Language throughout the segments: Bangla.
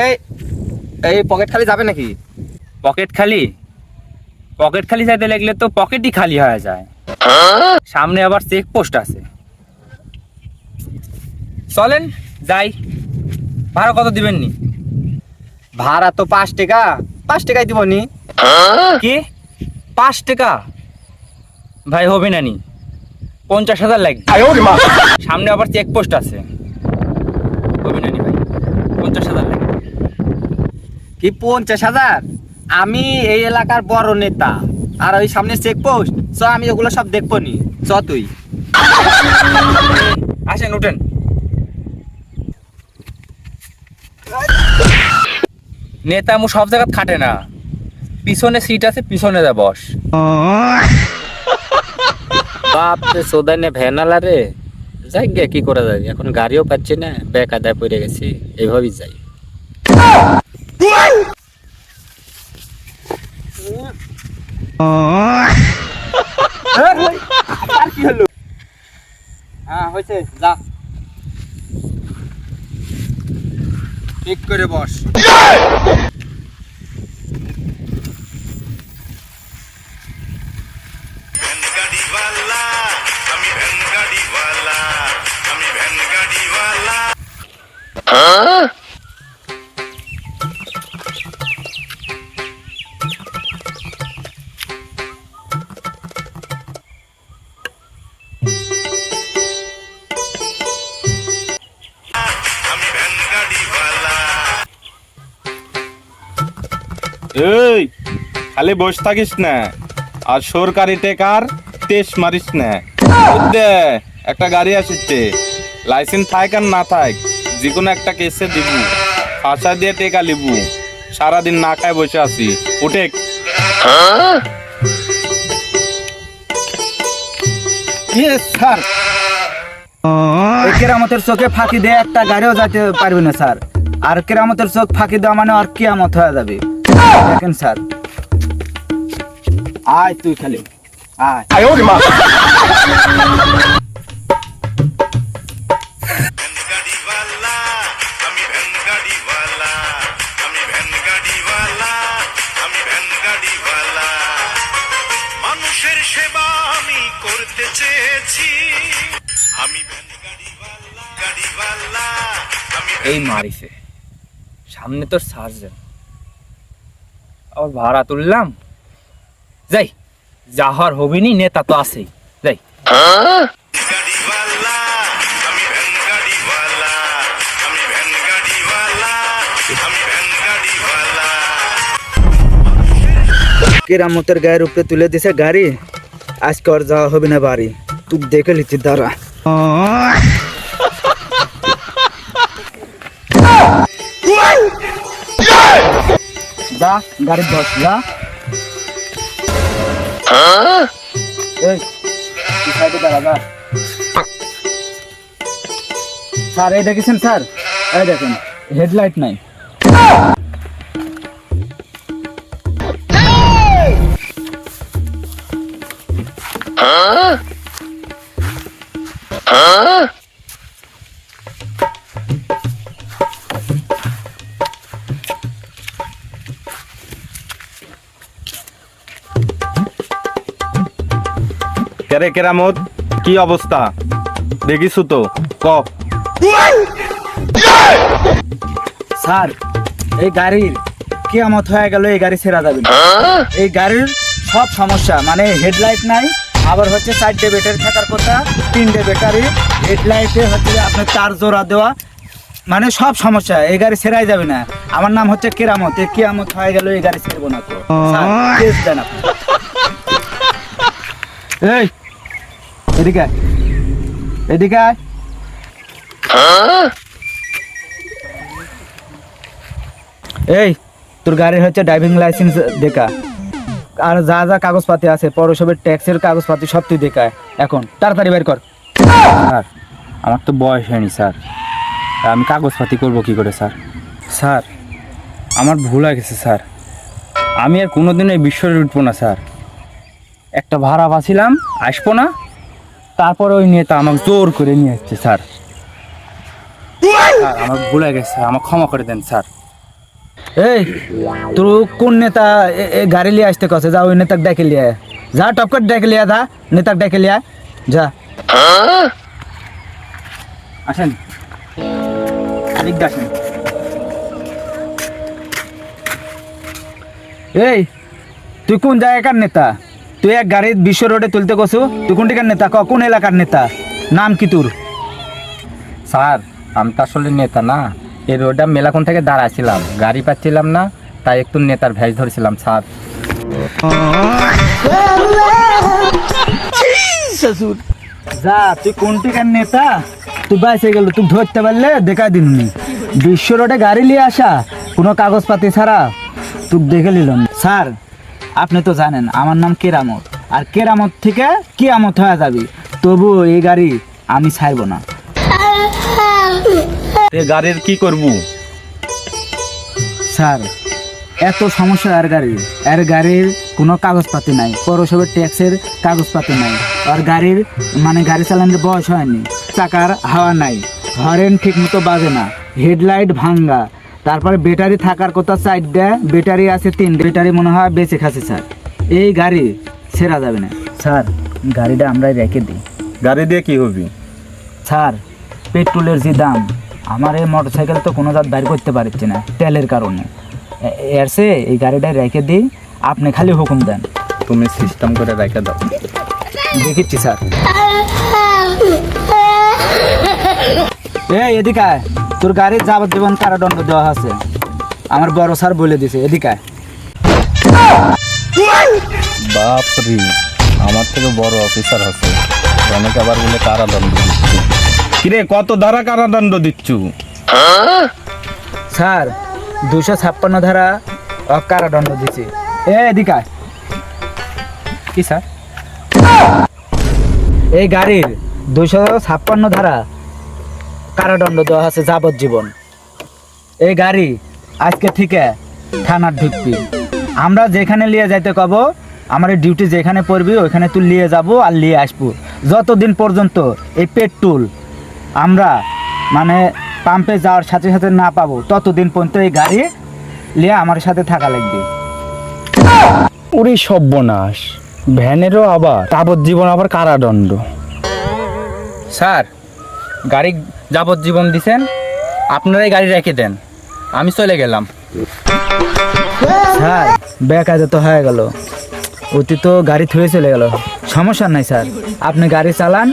এই এই পকেট খালি যাবে নাকি? পকেট খালি? পকেট খালি যাইতে লাগলে তো পকেটই খালি হয়ে যায়। সামনে আবার চেক পোস্ট আছে। চলেন যাই। ভাড়া কত দিবেন নি? ভাড়া তো 5 টাকা। 5 টাকাই দিব নি। কি 5 টাকা? ভাই হবে না নি, 50,000 লাগবে। সামনে আবার চেক পোস্ট আছে। হবে না নি ভাই, 50,000 লাগবে। কি 50,000? আমি এই এলাকার বড় নেতা, আর ওই সামনে চেক পোস্ট, চ আমি ওগুলো সব দেখবো নি। চ তুই আসেন উঠেন। নেতা মু সব জায়গা খাটে না, পিছনে সিট আছে, পিছনে যা বস। বাপ রে সোদানে ভ্যানালা রে। যাই গে কি করা যায়, এখন গাড়িও পাচ্ছি না, বেকায়দায় পড়ে গেছি। এইভাবেই যাই। হ্যাঁ হয়েছে, যা ঠিক করে বস। এই খালি বস থাকিস না, আর সরকারি টেকার তেস মারিস না। বুঝতে একটা গাড়ি আসছে, লাইসেন্স থাক আর না থাক, যে কোনো একটা কেসে দিব, ফাঁসা দিয়ে টেকা লিবু। সারাদিন না খায় বসে আছি, উঠে। স্যার, কেরামতের চোখে ফাঁকি দিয়ে একটা গাড়িও যেতে পারবে না স্যার। আর কেরামতের চোখ ফাঁকি দেওয়া মানে আর কিয়ামত হয়ে যাবে। দেখেন স্যার, আয় তুই খালি আয়। মানুষের সেবা আমি করতে চেয়েছি, আমি গাড়িওয়ালা। এই মারিছে সামনে তোর সার্জন, আবার ভাড়া তুললাম। যাই, যা হওয়ার হবিনি, নেতা তো আছেই। যাই। কেরামতের গায়ের উপরে তুলে দিছে গাড়ি, আজকে আর যাওয়া হবে না বাড়ি। তুই দেখে লিখি দাঁড়া। যা গাড়ি বস, যা। এই তুই সাইডে দাঁড়া, যা। স্যার এই দেখেছেন স্যার, এই দেখেন হেডলাইট নাই। কেরে কেরামত, কি অবস্থা দেখিসু তো, ক। স্যার এই গাড়ির কিয়ামত হয়ে গেল, এই গাড়ি ছেড়া যাবে না। এই গাড়ির সব সমস্যা, মানে হেডলাইট নাই, আবার হচ্ছে 4টে ব্যাটারি থাকার কথা, 3টে ব্যাটারি, হেডলাইটে হচ্ছে আপনার 4 জোড়া দেওয়া, মানে সব সমস্যা। এই গাড়ি ছেড়াই যাবে না। আমার নাম হচ্ছে কেরামত, এই কিয়ামত হয়ে গেল, এই গাড়ি ছেড়বো না তো। স্যার কেস দেন আপনি। এই এদিকে আয়, এদিকে আয়। এই তোর গাড়ির হচ্ছে ড্রাইভিং লাইসেন্স দেখা, আর যা যা কাগজপাতি আছে, পৌরসভার ট্যাক্সের কাগজপাতি সব তুই দেখায়। এখন তাড়াতাড়ি বের কর। স্যার আমার তো বয়স হয়নি স্যার, আমি কাগজপাতি করব কি করে স্যার? স্যার আমার ভুল হয়ে গেছে স্যার, আমি আর কোনোদিন এই বিশ্বরে উঠবো না স্যার। একটা ভাড়া পাচ্ছিলাম, আসবো না, তারপর ওই নেতা আমাকে জোর করে নিয়ে যাচ্ছে স্যার। স্যার আমার ভুল হয়ে গেছে, আমার ক্ষমা করে দেন স্যার। এই তোর কোন নেতা এ গাড়ি লিয়ে আসতে কছে? যা ওই নেতাকে ডেকে লিয়ে আয়। যা টপকট ডেকে লিয়া, যা নেতাকে ডেকে লিয়া যা। আসেন এদিকে আসেন। এই তুই কোন জায়গাকার নেতা? তুই এক গাড়ি বিশ্ব রোডে তুলতে কছু? তুই কোনটিকার নেতা? কোন এলাকার নেতা? নাম কি তোর? স্যার আমি তো আসলে নেতা না, এই রোডটা মেলাক্ষণ থেকে দাঁড়াছিলাম, গাড়ি পাচ্ছিলাম না, তাই একটু নেতার ভেজ ধরেছিলাম স্যার। যা তুই কোনটিকার নেতা? তুই বাইসে গেল, তুই ধরতে পারলে দেখা দিননি। বিশ্ব রোডে গাড়ি নিয়ে আসা কোনো কাগজপাতি ছাড়া তুই দেখে নিলাম। স্যার আপনি তো জানেন আমার নাম কেরামত, আর কেরামত থেকে কিয়ামত হয়ে যাবি, তবু এই গাড়ি আমি ছাড়বো না। এ গাড়ির কি করব? স্যার এত সমস্যা এর গাড়ির কোনো কাগজপাতি নাই, পৌরসভার ট্যাক্সের কাগজপাতি নাই, আর গাড়ির মানে গাড়ি চালানোর বয়স হয়নি, চাকার হাওয়া নাই, হরেন ঠিক মতো বাজে না, হেডলাইট ভাঙ্গা, তারপরে ব্যাটারি থাকার কথা সাইডে ব্যাটারি আছে 3, ব্যাটারি মনে হয় বেঁচে খাচ্ছে। স্যার এই গাড়ি ছেড়া যাবে না। স্যার গাড়িটা আমরাই রেখে দিই। গাড়ি দিয়ে কি হবে? স্যার পেট্রোলের যে দাম, আমার এই মোটর সাইকেল তো কোনো জাত বাইর করতে পারছি না তেলের কারণে, এর সে এই গাড়িটা রেখে দিই, আপনি খালি হুকুম দেন। তুমি সিস্টেম করে রেখে দাও। দেখিচ্ছি স্যার। এই এদিকে আয়, তোর গাড়ির যাবজ্জীবন কারাদণ্ড দেওয়া আছে, আমার বড় স্যার বলে দিছে। এদিকে আয়। বাপরে, আমার থেকে বড় অফিসার আছে, অনেক আবার বলে কারাদণ্ড দিচ্ছি। কিরে কত ধারা কারাদণ্ড দিচ্ছু? স্যার 256 ধারা কারাদণ্ড দিছে। এদিকে আয়। কি স্যার? এই গাড়ির 256 ধারা কারাদণ্ড দেওয়া আছে যাবজ্জীবন। এই গাড়ি আজকে থেকে থানার ঢুকবি, আমরা যেখানে নিয়ে যাইতে কব, আমার ডিউটি যেখানে পড়বি ওইখানে তুই নিয়ে যাব আর নিয়ে আসবো, যতদিন পর্যন্ত এই পেট্রোল আমরা মানে পাম্পে যাওয়ার সাথে সাথে না পাবো ততদিন পর্যন্ত এই গাড়ি নিয়ে আমার সাথে থাকা লাগবে। ওরে সর্বনাশ, ভ্যানেরও আবার যাবজ্জীবন, আবার কারাদণ্ড। স্যার গাড়ি যাবজ্জীবন দিছেন, আপনারাই গাড়ি রেখে দেন, আমি চলে গেলাম। স্যার বেকাজে তো হয়ে গেল, অতি তো গাড়ি থুয়ে চলে গেল। সমস্যা নাই স্যার, আপনি গাড়ি চালান,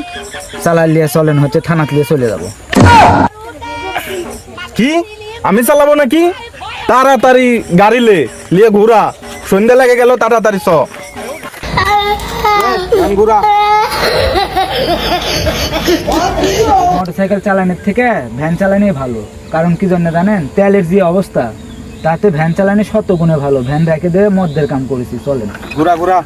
চালাই নিয়ে চলেন, হচ্ছে থানাত নিয়ে চলে যাব। কি আমি চালাবো নাকি? তাড়াতাড়ি গাড়ি লিয়ে ঘুরা, সন্ধ্যা লেগে গেল, তাড়াতাড়ি চ ঘুরা। মোটরসাইকেল চালানোর থেকে ভ্যান চালানোই ভালো, কারণ কি জন্য জানেন? তেলের যে অবস্থা, তাতে ভ্যান চালানো 100 গুণে ভালো। ভ্যান রেখে দিয়ে মধ্যের কাম করেছি, চলেন। ঘুরা ঘুরা।